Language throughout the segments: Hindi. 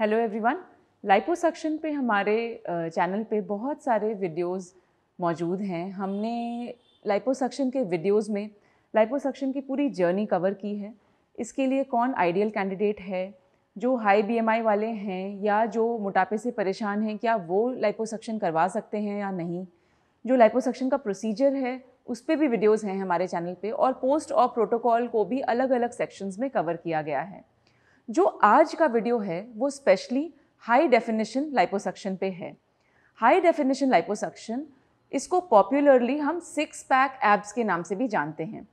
Hello everyone. लाइपोसक्शन पे हमारे चैनल पे बहुत सारे वीडियोस मौजूद हैं। हमने लाइपोसक्शन के वीडियोस में लाइपोसक्शन की पूरी जर्नी कवर की है। इसके लिए कौन आइडियल कैंडिडेट है, जो हाई बीएमआई वाले हैं या जो मोटापे से परेशान हैं, क्या वो लाइपोसक्शन करवा सकते हैं या नहीं। जो लाइपोसक्शन का प्रोसीजर है उस पर भी वीडियोज़ हैं हमारे चैनल पे, और पोस्ट और प्रोटोकॉल को भी अलग अलग सेक्शंस में कवर किया गया है। जो आज का वीडियो है वो स्पेशली हाई डेफिनेशन लाइपोसक्शन पे है। हाई डेफिनेशन लाइपोसक्शन, इसको पॉपुलरली हम 6 पैक एब्स के नाम से भी जानते हैं।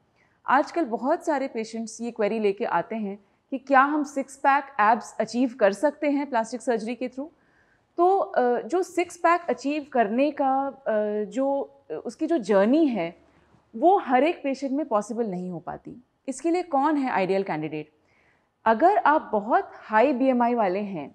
आजकल बहुत सारे पेशेंट्स ये क्वेरी लेके आते हैं कि क्या हम 6 पैक एब्स अचीव कर सकते हैं प्लास्टिक सर्जरी के थ्रू। तो जो 6 पैक अचीव करने का उसकी जो जर्नी है वो हर एक पेशेंट में पॉसिबल नहीं हो पाती। इसके लिए कौन है आइडियल कैंडिडेट? अगर आप बहुत हाई बीएमआई वाले हैं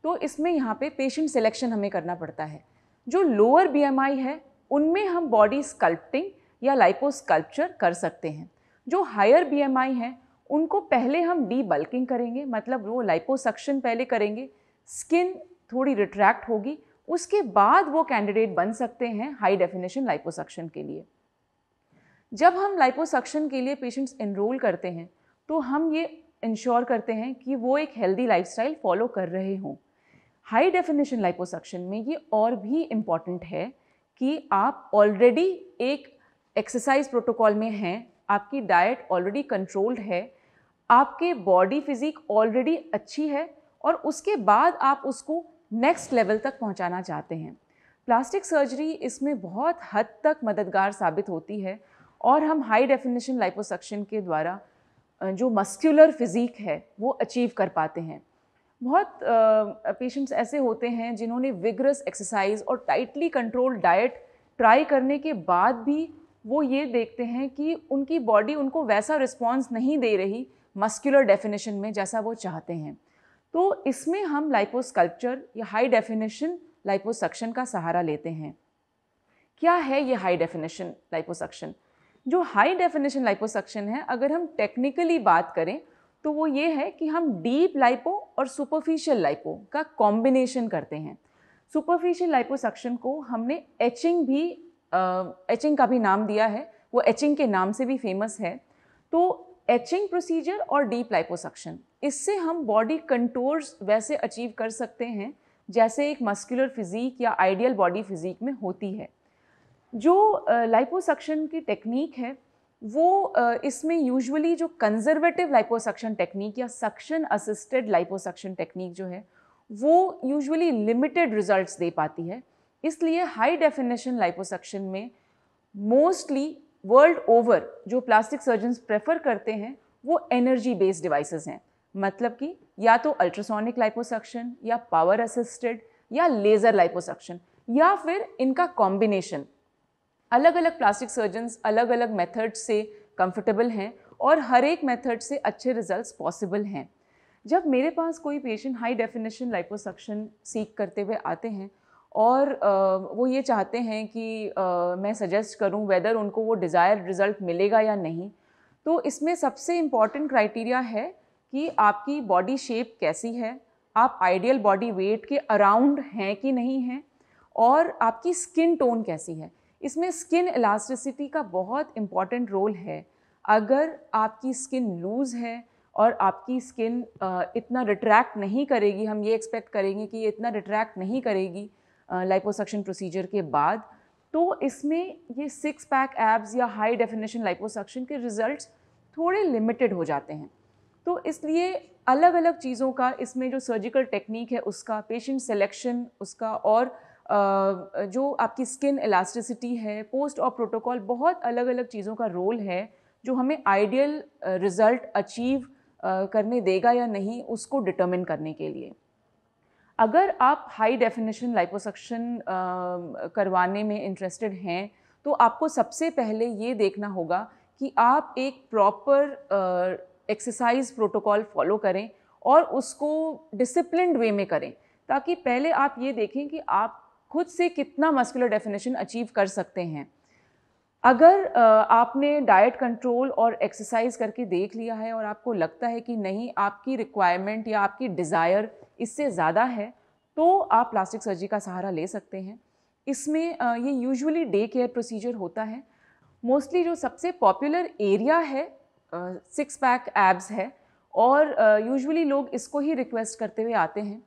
तो इसमें यहाँ पे पेशेंट सिलेक्शन हमें करना पड़ता है। जो लोअर बीएमआई है उनमें हम बॉडी स्कल्पटिंग या लाइपोस्कल्पचर कर सकते हैं। जो हायर बीएमआई है उनको पहले हम डी बल्किंग करेंगे, मतलब वो लाइपोसक्शन पहले करेंगे, स्किन थोड़ी रिट्रैक्ट होगी, उसके बाद वो कैंडिडेट बन सकते हैं हाई डेफिनेशन लाइपोसक्शन के लिए। जब हम लाइपोसक्शन के लिए पेशेंट्स एनरोल करते हैं तो हम ये इंश्योर करते हैं कि वो एक हेल्दी लाइफस्टाइल फॉलो कर रहे हों। हाई डेफिनेशन लाइपोसक्शन में ये और भी इम्पॉर्टेंट है कि आप ऑलरेडी एक एक्सरसाइज प्रोटोकॉल में हैं, आपकी डाइट ऑलरेडी कंट्रोल्ड है, आपके बॉडी फिजिक ऑलरेडी अच्छी है, और उसके बाद आप उसको नेक्स्ट लेवल तक पहुंचाना चाहते हैं। प्लास्टिक सर्जरी इसमें बहुत हद तक मददगार साबित होती है, और हम हाई डेफिनेशन लाइपोसक्शन के द्वारा जो मस्कुलर फिजिक है वो अचीव कर पाते हैं। बहुत पेशेंट्स ऐसे होते हैं जिन्होंने विगरस एक्सरसाइज और टाइटली कंट्रोल्ड डाइट ट्राई करने के बाद भी वो ये देखते हैं कि उनकी बॉडी उनको वैसा रिस्पॉन्स नहीं दे रही मस्कुलर डेफिनेशन में जैसा वो चाहते हैं। तो इसमें हम लाइपोस्कल्पचर या हाई डेफिनेशन लाइपोसक्शन का सहारा लेते हैं। क्या है ये हाई डेफिनेशन लाइपोसक्शन? जो हाई डेफिनेशन लाइपोसक्शन है, अगर हम टेक्निकली बात करें तो वो ये है कि हम डीप लाइपो और सुपरफिशियल लाइपो का कॉम्बिनेशन करते हैं। सुपरफिशियल लाइपोसक्शन को हमने एचिंग का भी नाम दिया है, वो एचिंग के नाम से भी फेमस है। तो एचिंग प्रोसीजर और डीप लाइपोसक्शन, इससे हम बॉडी कंटूर्स वैसे अचीव कर सकते हैं जैसे एक मस्कुलर फिजिक या आइडियल बॉडी फिजिक में होती है। जो लाइपोसक्शन की टेक्निक है वो इसमें यूजुअली जो कंजर्वेटिव लाइपोसक्शन टेक्निक या सक्शन असिस्टेड लाइपोसक्शन टेक्निक जो है वो यूजुअली लिमिटेड रिजल्ट्स दे पाती है। इसलिए हाई डेफिनेशन लाइपोसक्शन में मोस्टली वर्ल्ड ओवर जो प्लास्टिक सर्जन्स प्रेफर करते हैं वो एनर्जी बेस्ड डिवाइसेस हैं, मतलब कि या तो अल्ट्रासोनिक लाइपोसक्शन या पावर असिस्टेड या लेज़र लाइपोसक्शन या फिर इनका कॉम्बिनेशन। अलग अलग प्लास्टिक सर्जन्स अलग अलग मेथड से कंफर्टेबल हैं और हर एक मेथड से अच्छे रिजल्ट्स पॉसिबल हैं। जब मेरे पास कोई पेशेंट हाई डेफिनेशन लाइपोसक्शन सीख करते हुए आते हैं और वो ये चाहते हैं कि मैं सजेस्ट करूं वेदर उनको वो डिज़ायर रिज़ल्ट मिलेगा या नहीं, तो इसमें सबसे इम्पॉर्टेंट क्राइटेरिया है कि आपकी बॉडी शेप कैसी है, आप आइडियल बॉडी वेट के अराउंड हैं कि नहीं हैं, और आपकी स्किन टोन कैसी है। इसमें स्किन इलास्टिसिटी का बहुत इम्पॉर्टेंट रोल है। अगर आपकी स्किन लूज़ है और आपकी स्किन इतना रिट्रैक्ट नहीं करेगी, हम ये एक्सपेक्ट करेंगे कि ये इतना रिट्रैक्ट नहीं करेगी लाइपोसक्शन प्रोसीजर के बाद, तो इसमें ये 6 पैक एब्स या हाई डेफिनेशन लाइपोसक्शन के रिजल्ट्स थोड़े लिमिटेड हो जाते हैं। तो इसलिए अलग अलग चीज़ों का, इसमें जो सर्जिकल टेक्निक है उसका, पेशेंट सिलेक्शन उसका, और जो आपकी स्किन इलास्टिसिटी है, पोस्ट और प्रोटोकॉल, बहुत अलग अलग चीज़ों का रोल है जो हमें आइडियल रिज़ल्ट अचीव करने देगा या नहीं उसको डिटर्मिन करने के लिए। अगर आप हाई डेफिनेशन लाइपोसक्शन करवाने में इंटरेस्टेड हैं तो आपको सबसे पहले ये देखना होगा कि आप एक प्रॉपर एक्सरसाइज प्रोटोकॉल फॉलो करें और उसको डिसिप्लिन्ड वे में करें, ताकि पहले आप ये देखें कि आप खुद से कितना मस्कुलर डेफिनेशन अचीव कर सकते हैं। अगर आपने डाइट कंट्रोल और एक्सरसाइज करके देख लिया है और आपको लगता है कि नहीं, आपकी रिक्वायरमेंट या आपकी डिज़ायर इससे ज़्यादा है, तो आप प्लास्टिक सर्जरी का सहारा ले सकते हैं। इसमें ये यूजुअली डे केयर प्रोसीजर होता है। मोस्टली जो सबसे पॉपुलर एरिया है सिक्स पैक एब्स है, और यूजुअली लोग इसको ही रिक्वेस्ट करते हुए आते हैं।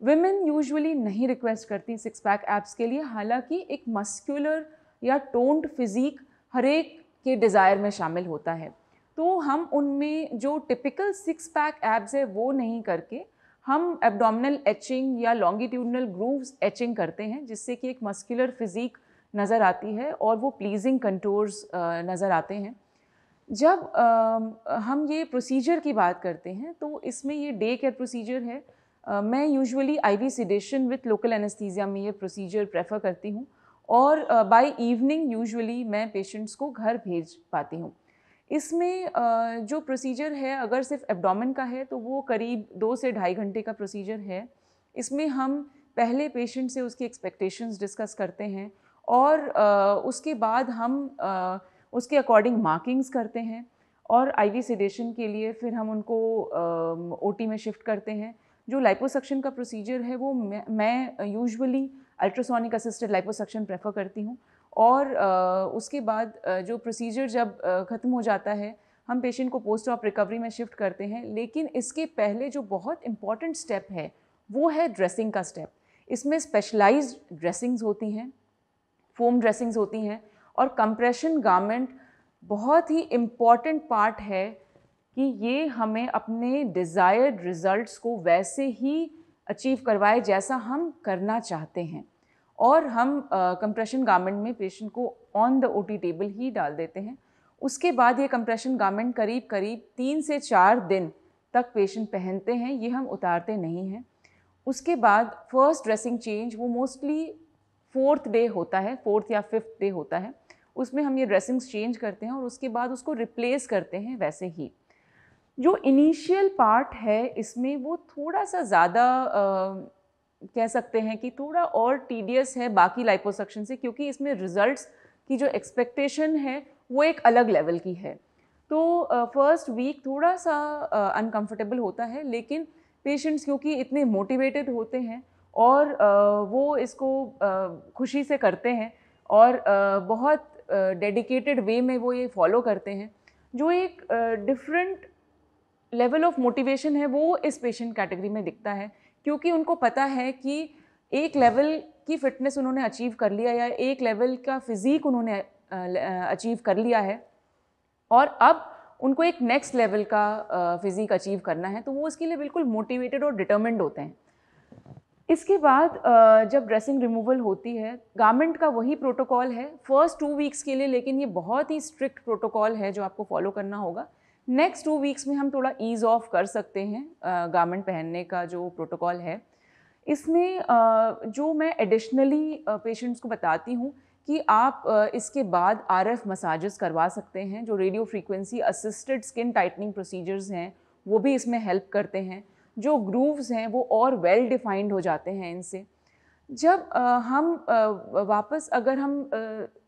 विमेन यूजुअली नहीं रिक्वेस्ट करती सिक्स पैक एब्स के लिए, हालांकि एक मस्कुलर या टोन्ड फिजिक हर एक के डिज़ायर में शामिल होता है। तो हम उनमें जो टिपिकल सिक्स पैक एब्स है वो नहीं करके हम एब्डोमिनल एचिंग या लॉन्गिट्यूडनल ग्रूव्स एचिंग करते हैं, जिससे कि एक मस्कुलर फिजिक नज़र आती है और वो प्लीजिंग कंटूर्स नज़र आते हैं। जब हम ये प्रोसीजर की बात करते हैं तो इसमें ये डे केयर प्रोसीजर है। मैं usually IV sedation with local anaesthesia में ये प्रोसीजर प्रेफर करती हूँ, और बाय इवनिंग यूजुअली मैं पेशेंट्स को घर भेज पाती हूँ। इसमें जो प्रोसीजर है, अगर सिर्फ एब्डोमेन का है तो वो करीब 2 से ढाई घंटे का प्रोसीजर है। इसमें हम पहले पेशेंट से उसकी एक्सपेक्टेशंस डिस्कस करते हैं, और उसके बाद हम उसके अकॉर्डिंग मार्किंग्स करते हैं, और आईवी सिडेशन के लिए फिर हम उनको ओटी में शिफ्ट करते हैं। जो लाइपोसक्शन का प्रोसीजर है वो मैं usually ultrasonic assisted liposuction prefer करती हूँ, और उसके बाद जो प्रोसीजर जब ख़त्म हो जाता है, हम पेशेंट को पोस्ट ऑप रिकवरी में शिफ्ट करते हैं। लेकिन इसके पहले जो बहुत इम्पॉर्टेंट स्टेप है वो है ड्रेसिंग का स्टेप। इसमें स्पेशलाइज्ड ड्रेसिंग्स होती हैं, फोम ड्रेसिंग्स होती हैं, और कंप्रेशन गारमेंट बहुत ही इम्पॉर्टेंट पार्ट है कि ये हमें अपने डिज़ायर्ड रिज़ल्ट्स को वैसे ही अचीव करवाए जैसा हम करना चाहते हैं। और हम कंप्रेशन गारमेंट में पेशेंट को ऑन द ओटी टेबल ही डाल देते हैं। उसके बाद ये कंप्रेशन गारमेंट करीब 3 से 4 दिन तक पेशेंट पहनते हैं, ये हम उतारते नहीं हैं। उसके बाद फर्स्ट ड्रेसिंग चेंज वो मोस्टली 4th डे होता है, 4th या 5th डे होता है। उसमें हम ये ड्रेसिंग्स चेंज करते हैं और उसके बाद उसको रिप्लेस करते हैं वैसे ही। जो इनिशियल पार्ट है इसमें वो थोड़ा सा ज़्यादा कह सकते हैं कि थोड़ा और टीडियस है बाकी लाइपोसक्शन से, क्योंकि इसमें रिजल्ट्स की जो एक्सपेक्टेशन है वो एक अलग लेवल की है। तो फर्स्ट वीक थोड़ा सा अनकंफर्टेबल होता है, लेकिन पेशेंट्स क्योंकि इतने मोटिवेटेड होते हैं और वो इसको खुशी से करते हैं, और बहुत डेडिकेटेड वे में वो ये फॉलो करते हैं, जो एक डिफरेंट लेवल ऑफ मोटिवेशन है वो इस पेशेंट कैटेगरी में दिखता है। क्योंकि उनको पता है कि एक लेवल की फ़िटनेस उन्होंने अचीव कर लिया या एक लेवल का फिज़ीक उन्होंने अचीव कर लिया है, और अब उनको एक नेक्स्ट लेवल का फिज़ीक अचीव करना है, तो वो इसके लिए बिल्कुल मोटिवेटेड और डिटर्मिन्ड होते हैं। इसके बाद जब ड्रेसिंग रिमूवल होती है, गारमेंट का वही प्रोटोकॉल है फर्स्ट 2 वीक्स के लिए, लेकिन ये बहुत ही स्ट्रिक्ट प्रोटोकॉल है जो आपको फॉलो करना होगा। नेक्स्ट 2 वीक्स में हम थोड़ा ईज़ ऑफ कर सकते हैं गारमेंट पहनने का जो प्रोटोकॉल है। इसमें जो मैं एडिशनली पेशेंट्स को बताती हूँ कि आप इसके बाद आरएफ मसाजेस करवा सकते हैं, जो radio frequency assisted skin tightening procedures हैं वो भी इसमें हेल्प करते हैं। जो ग्रूव्स हैं वो और वेल डिफाइंड हो जाते हैं इनसे। जब हम वापस अगर हम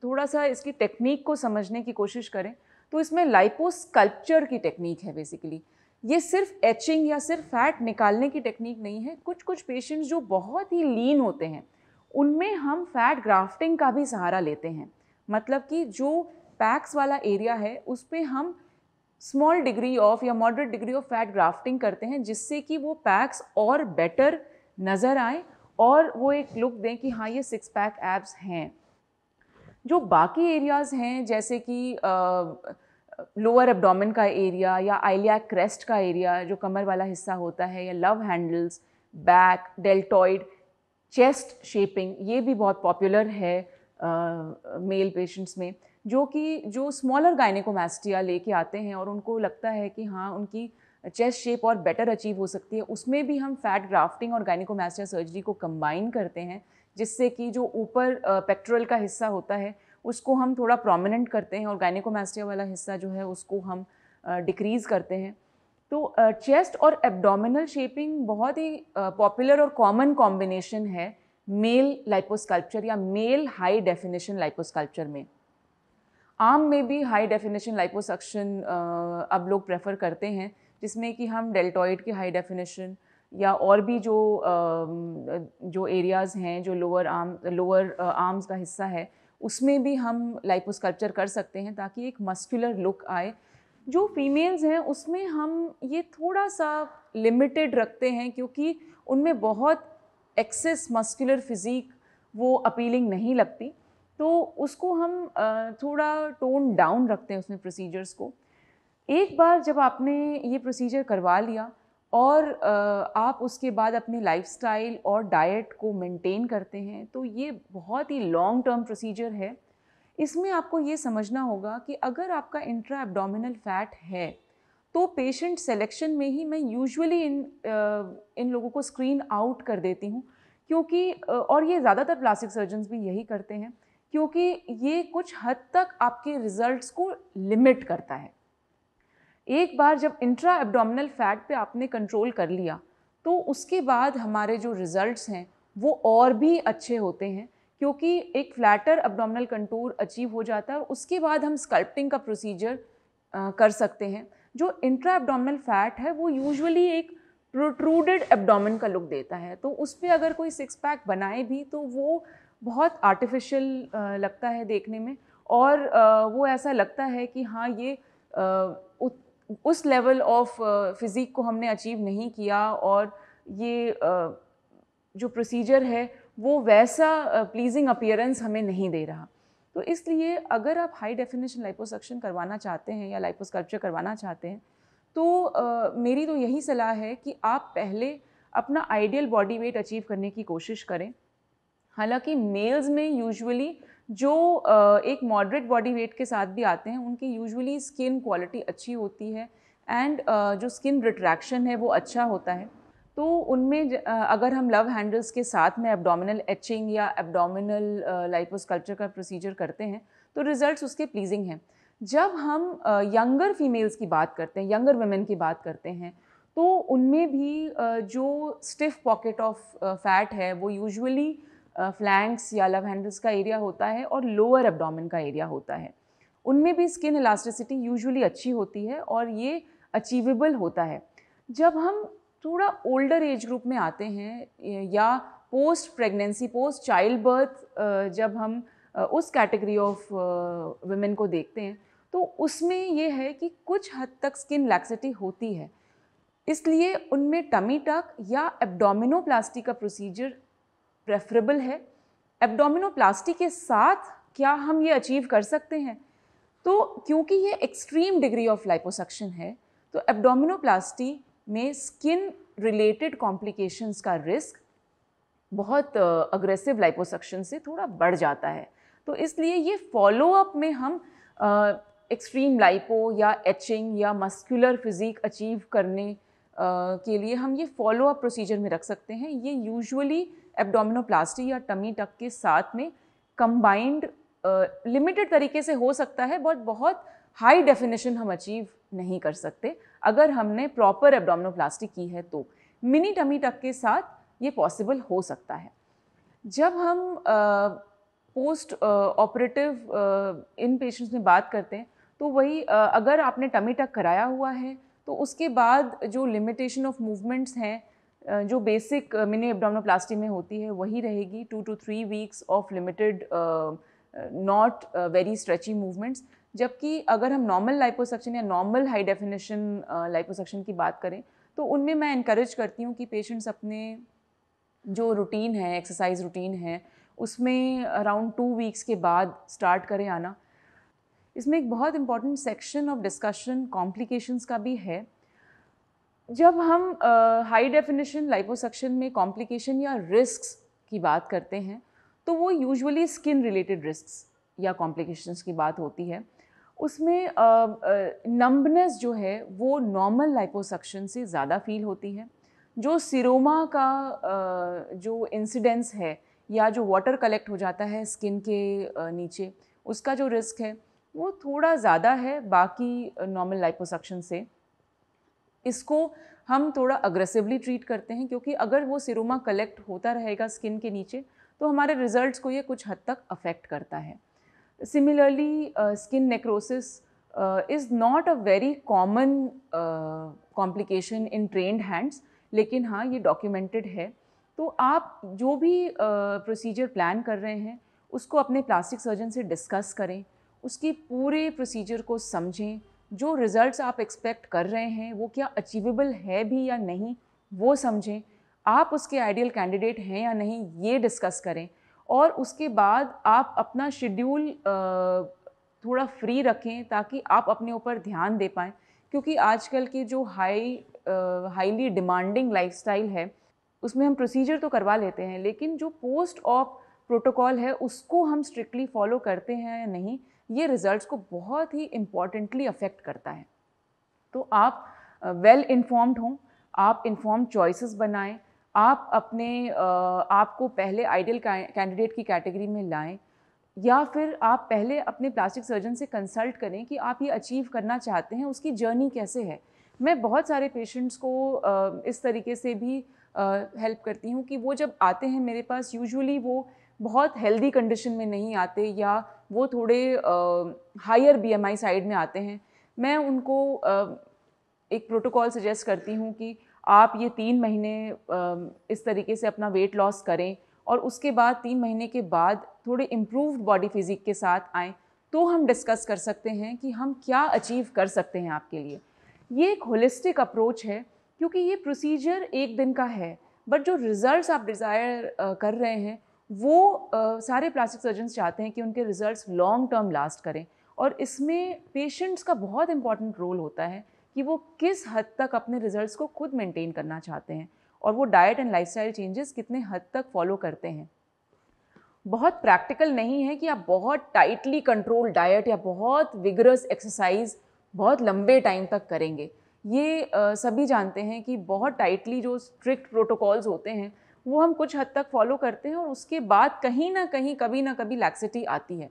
थोड़ा सा इसकी टेक्निक को समझने की कोशिश करें, तो इसमें लाइपोस्कल्पचर की टेक्निक है बेसिकली। ये सिर्फ एचिंग या सिर्फ फैट निकालने की टेक्निक नहीं है। कुछ पेशेंट्स जो बहुत ही लीन होते हैं उनमें हम फैट ग्राफ्टिंग का भी सहारा लेते हैं। मतलब कि जो पैक्स वाला एरिया है उस पर हम स्मॉल डिग्री ऑफ या moderate degree of fat grafting करते हैं, जिससे कि वो पैक्स और बेटर नज़र आए और वो एक लुक दें कि हाँ ये सिक्स पैक एब्स हैं। जो बाकी एरियाज़ हैं जैसे कि लोअर एब्डोमेन का एरिया या आइलियाक क्रेस्ट का एरिया जो कमर वाला हिस्सा होता है, या love handles, back, deltoid, chest shaping, ये भी बहुत पॉपुलर है मेल पेशेंट्स में, जो स्मॉलर गायनेकोमास्टिया लेके आते हैं और उनको लगता है कि हाँ उनकी चेस्ट शेप और बेटर अचीव हो सकती है। उसमें भी हम फैट ग्राफ्टिंग और गायनेकोमास्टिया सर्जरी को कंबाइन करते हैं, जिससे कि जो ऊपर पेक्टोरल का हिस्सा होता है उसको हम थोड़ा प्रोमिनेंट करते हैं और गायनेकोमास्टिया वाला हिस्सा जो है उसको हम डिक्रीज़ करते हैं। तो चेस्ट और एब्डोमिनल शेपिंग बहुत ही पॉपुलर और कॉमन कॉम्बिनेशन है मेल लाइपोस्कल्पचर या मेल हाई डेफिनेशन लाइपोस्कल्पचर में। आर्म में भी हाई डेफिनेशन लाइपोसक्शन अब लोग प्रेफर करते हैं, जिसमें कि हम डेल्टॉइड की हाई डेफिनेशन या और भी जो एरियाज़ हैं, जो लोअर आर्म्स का हिस्सा है, उसमें भी हम लाइपोस्कल्पचर कर सकते हैं ताकि एक मस्कुलर लुक आए। जो फीमेल्स हैं उसमें हम ये थोड़ा सा लिमिटेड रखते हैं, क्योंकि उनमें बहुत एक्सेस मस्कुलर फिज़िक वो अपीलिंग नहीं लगती, तो उसको हम थोड़ा टोन डाउन रखते हैं उसमें प्रोसीजर्स को। एक बार जब आपने ये प्रोसीजर करवा लिया और आप उसके बाद अपनी लाइफस्टाइल और डाइट को मेंटेन करते हैं, तो ये बहुत ही लॉन्ग टर्म प्रोसीजर है। इसमें आपको ये समझना होगा कि अगर आपका इंट्रा एब्डोमिनल फैट है, तो पेशेंट सिलेक्शन में ही मैं यूजुअली इन लोगों को स्क्रीन आउट कर देती हूँ, क्योंकि और ये ज़्यादातर प्लास्टिक सर्जन्स भी यही करते हैं, क्योंकि ये कुछ हद तक आपके रिजल्ट्स को लिमिट करता है। एक बार जब इंट्रा एब्डोमिनल फैट पे आपने कंट्रोल कर लिया, तो उसके बाद हमारे जो रिजल्ट्स हैं वो और भी अच्छे होते हैं, क्योंकि एक फ्लैटर एब्डोमिनल कंटूर अचीव हो जाता है और उसके बाद हम स्कल्पटिंग का प्रोसीजर कर सकते हैं। जो इंट्रा एब्डोमिनल फैट है वो यूजुअली एक प्रोट्रूडेड एब्डोमेन का लुक देता है, तो उस पर अगर कोई सिक्स पैक बनाए भी तो वो बहुत आर्टिफिशियल लगता है देखने में, और वो ऐसा लगता है कि हाँ ये उस लेवल ऑफ फिज़िक को हमने अचीव नहीं किया, और ये जो प्रोसीजर है वो वैसा प्लीजिंग अपीयरेंस हमें नहीं दे रहा। तो इसलिए अगर आप हाई डेफिनेशन लाइपोसक्शन करवाना चाहते हैं या लाइपोस्कल्पचर करवाना चाहते हैं, तो मेरी तो यही सलाह है कि आप पहले अपना आइडियल बॉडी वेट अचीव करने की कोशिश करें। हालांकि मेल्स में यूजुअली जो एक मॉडरेट बॉडी वेट के साथ भी आते हैं, उनकी यूजुअली स्किन क्वालिटी अच्छी होती है एंड जो स्किन रिट्रैक्शन है वो अच्छा होता है। तो उनमें अगर हम लव हैंडल्स के साथ में एब्डोमिनल एचिंग या एब्डोमिनल लाइपोस्कल्पचर का प्रोसीजर करते हैं, तो रिजल्ट्स उसके प्लीजिंग हैं। जब हम यंगर फीमेल्स की बात करते हैं, यंगर वुमेन की बात करते हैं, तो उनमें भी जो स्टिफ पॉकेट ऑफ फैट है वो यूजुअली फ्लैंक्स या लव हैंडल्स का एरिया होता है और लोअर एब्डोमेन का एरिया होता है। उनमें भी स्किन इलास्टिसिटी यूजुअली अच्छी होती है और ये अचीवेबल होता है। जब हम थोड़ा ओल्डर एज ग्रुप में आते हैं या post pregnancy, post child birth, जब हम उस कैटेगरी ऑफ वुमेन को देखते हैं, तो उसमें ये है कि कुछ हद तक स्किन लैक्सिटी होती है, इसलिए उनमें टमी टक या एब्डोमिनोप्लास्टी का प्रोसीजर प्रेफरेबल है। एब्डोमिनोप्लास्टी के साथ क्या हम ये अचीव कर सकते हैं? तो क्योंकि ये एक्सट्रीम डिग्री ऑफ लाइपोसक्शन है, तो एब्डोमिनोप्लास्टी में स्किन रिलेटेड कॉम्प्लिकेशंस का रिस्क बहुत अग्रेसिव लाइपोसक्शन से थोड़ा बढ़ जाता है। तो इसलिए ये फॉलोअप में हम एक्सट्रीम लाइपो या एचिंग या मस्कुलर फिजिक अचीव करने के लिए हम ये फॉलोअप प्रोसीजर में रख सकते हैं। ये यूजुअली एब्डोमिनोप्लास्टी या टमी टक के साथ में कंबाइंड लिमिटेड तरीके से हो सकता है, बट बहुत हाई डेफिनेशन हम अचीव नहीं कर सकते अगर हमने प्रॉपर एब्डोमिनोप्लास्टी की है। तो मिनी टमी टक के साथ ये पॉसिबल हो सकता है। जब हम पोस्ट ऑपरेटिव इन पेशेंट्स में बात करते हैं, तो वही अगर आपने टमी टक कराया हुआ है तो उसके बाद जो लिमिटेशन ऑफ मूवमेंट्स हैं जो बेसिक मिनी एब्डोमिनोप्लास्टी में होती है वही रहेगी। 2 to 3 weeks of limited not very stretchy movements. जबकि अगर हम नॉर्मल लाइपोसक्शन या नॉर्मल हाई डेफिनेशन लाइपोसक्शन की बात करें, तो उनमें मैं इनकरेज करती हूँ कि पेशेंट्स अपने जो रूटीन है, एक्सरसाइज रूटीन है, उसमें अराउंड 2 वीक्स के बाद स्टार्ट करें आना। इसमें एक बहुत important section of discussion complications का भी है। जब हम हाई डेफिनेशन लाइपोसक्शन में कॉम्प्लिकेशन या रिस्क्स की बात करते हैं, तो वो यूजुअली स्किन रिलेटेड रिस्क्स या कॉम्प्लिकेशंस की बात होती है। उसमें नंबनेस जो है वो नॉर्मल लाइपोसक्शन से ज़्यादा फील होती है। जो सिरोमा का जो इंसिडेंस है या जो वाटर कलेक्ट हो जाता है स्किन के नीचे, उसका जो रिस्क है वो थोड़ा ज़्यादा है बाकी नॉर्मल लाइपोसक्शन से। इसको हम थोड़ा अग्रेसिवली ट्रीट करते हैं, क्योंकि अगर वो सिरोमा कलेक्ट होता रहेगा स्किन के नीचे तो हमारे रिजल्ट्स को ये कुछ हद तक अफेक्ट करता है। Similarly, skin necrosis is not a very common complication in trained hands, लेकिन हाँ ये documented है। तो आप जो भी प्रोसीजर प्लान कर रहे हैं उसको अपने प्लास्टिक सर्जन से डिस्कस करें, उसकी पूरे प्रोसीजर को समझें, जो रिज़ल्ट्स आप एक्सपेक्ट कर रहे हैं वो क्या अचीवेबल है भी या नहीं वो समझें, आप उसके आइडियल कैंडिडेट हैं या नहीं ये डिस्कस करें, और उसके बाद आप अपना शेड्यूल थोड़ा फ्री रखें ताकि आप अपने ऊपर ध्यान दे पाएँ। क्योंकि आजकल की जो हाईली डिमांडिंग लाइफस्टाइल है उसमें हम प्रोसीजर तो करवा लेते हैं, लेकिन जो पोस्ट ऑप प्रोटोकॉल है उसको हम स्ट्रिक्टली फॉलो करते हैं या नहीं, ये रिज़ल्ट्स को बहुत ही इम्पॉर्टेंटली अफेक्ट करता है। तो आप वेल इन्फॉर्म्ड हों, आप इन्फॉर्म्ड चॉइसेस बनाएं, आप अपने आप को पहले आइडियल कैंडिडेट की कैटेगरी में लाएं, या फिर आप पहले अपने प्लास्टिक सर्जन से कंसल्ट करें कि आप ये अचीव करना चाहते हैं, उसकी जर्नी कैसे है। मैं बहुत सारे पेशेंट्स को इस तरीके से भी हेल्प करती हूँ कि वो जब आते हैं मेरे पास, यूजुअली वो बहुत हेल्दी कंडीशन में नहीं आते या वो थोड़े हायर BMI साइड में आते हैं। मैं उनको एक प्रोटोकॉल सजेस्ट करती हूँ कि आप ये 3 महीने इस तरीके से अपना वेट लॉस करें और उसके बाद 3 महीने के बाद थोड़े इम्प्रूव्ड बॉडी फिजिक के साथ आएँ, तो हम डिस्कस कर सकते हैं कि हम क्या अचीव कर सकते हैं आपके लिए। ये एक होलिस्टिक अप्रोच है, क्योंकि ये प्रोसीजर एक दिन का है, बट जो रिज़ल्ट्स आप डिज़ायर कर रहे हैं वो सारे प्लास्टिक सर्जन्स चाहते हैं कि उनके रिज़ल्ट्स लॉन्ग टर्म लास्ट करें, और इसमें पेशेंट्स का बहुत इंपॉर्टेंट रोल होता है कि वो किस हद तक अपने रिज़ल्ट्स को खुद मेंटेन करना चाहते हैं और वो डाइट एंड लाइफस्टाइल चेंजेस कितने हद तक फॉलो करते हैं। बहुत प्रैक्टिकल नहीं है कि आप बहुत टाइटली कंट्रोल डाइट या बहुत विगरस एक्सरसाइज बहुत लंबे टाइम तक करेंगे। ये सभी जानते हैं कि बहुत टाइटली जो स्ट्रिक्ट प्रोटोकॉल्स होते हैं वो हम कुछ हद तक फॉलो करते हैं और उसके बाद कहीं ना कहीं कभी ना कभी लैक्सिटी आती है।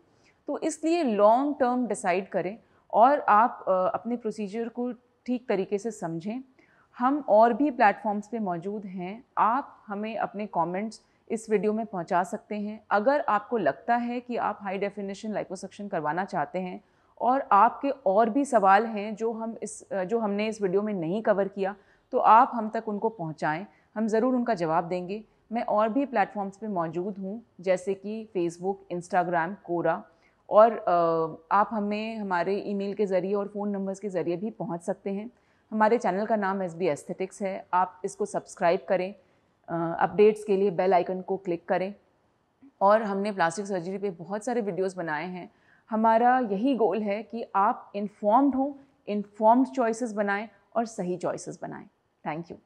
तो इसलिए लॉन्ग टर्म डिसाइड करें और आप अपने प्रोसीजर को ठीक तरीके से समझें। हम और भी प्लेटफॉर्म्स पे मौजूद हैं, आप हमें अपने कमेंट्स इस वीडियो में पहुंचा सकते हैं। अगर आपको लगता है कि आप हाई डेफिनेशन लाइपोसक्शन करवाना चाहते हैं और आपके और भी सवाल हैं जो हमने इस वीडियो में नहीं कवर किया, तो आप हम तक उनको पहुंचाएं, हम ज़रूर उनका जवाब देंगे। मैं और भी प्लेटफॉर्म्स पे मौजूद हूँ जैसे कि फेसबुक, इंस्टाग्राम, कोरा, और आप हमें हमारे ईमेल के ज़रिए और फ़ोन नंबर्स के ज़रिए भी पहुँच सकते हैं। हमारे चैनल का नाम SB एस्थेटिक्स है, आप इसको सब्सक्राइब करें, अपडेट्स के लिए बेल आइकन को क्लिक करें। और हमने प्लास्टिक सर्जरी पे बहुत सारे वीडियोस बनाए हैं। हमारा यही गोल है कि आप इन्फॉर्म्ड हों, इन्फॉर्म्ड चॉइसेस बनाएं और सही चॉइसेस बनाएं। Thank you.